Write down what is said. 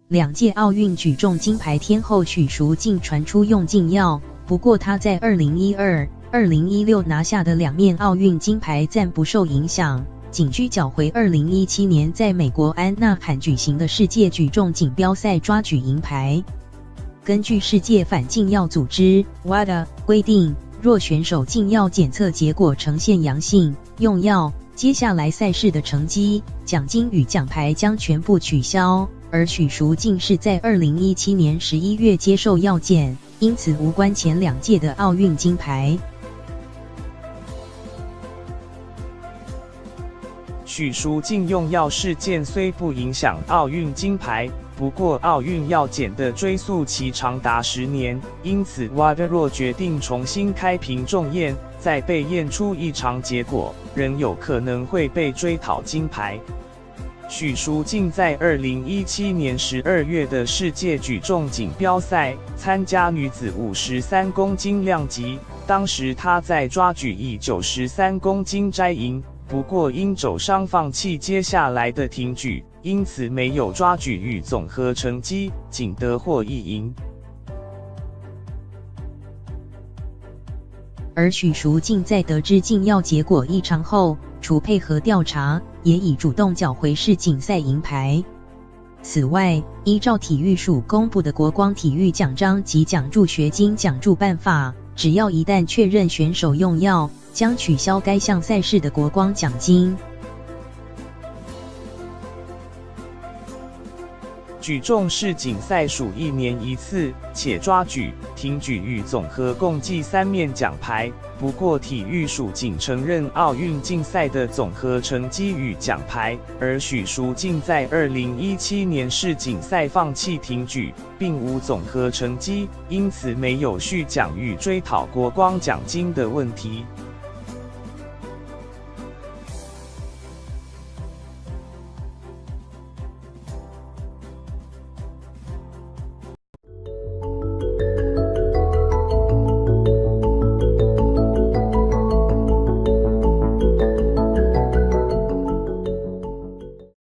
2届奥运举重金牌天后许淑净传出用禁药，不过她在2012、2016拿下的2面奥运金牌暂不受影响，仅拘缴回2017年在美国安纳罕举行的世界举重锦标赛抓举银牌。根据世界反禁药组织 WADA 规定，若选手禁药检测结果呈现阳性，用药，接下来赛事的成绩、奖金与奖牌将全部取消。而许淑净是在2017年11月接受药检，因此无关前2届的奥运金牌。许淑净用药事件虽不影响奥运金牌，不过奥运药检的追溯期长达10年，因此 WADA 若决定重新开瓶重验，再被验出异常结果，仍有可能会被追讨金牌。许淑净在2017年12月的世界举重锦标赛参加女子53公斤量级，当时她在抓举以93公斤摘银，不过因肘伤放弃接下来的挺举，因此没有抓举与总和成绩，仅得获1银。而许淑净在得知禁药结果异常后，除配合调查，也已主动缴回世锦赛银牌。此外，依照体育署公布的国光体育奖章及奖助学金奖助办法，只要一旦确认选手用药，将取消该项赛事的国光奖金。举重世锦赛属1年1次，且抓举、挺举与总和共计3面奖牌。不过体育署仅承认奥运竞赛的总和成绩与奖牌，而许淑净在2017年世锦赛放弃挺举，并无总和成绩，因此没有续奖与追讨国光奖金的问题。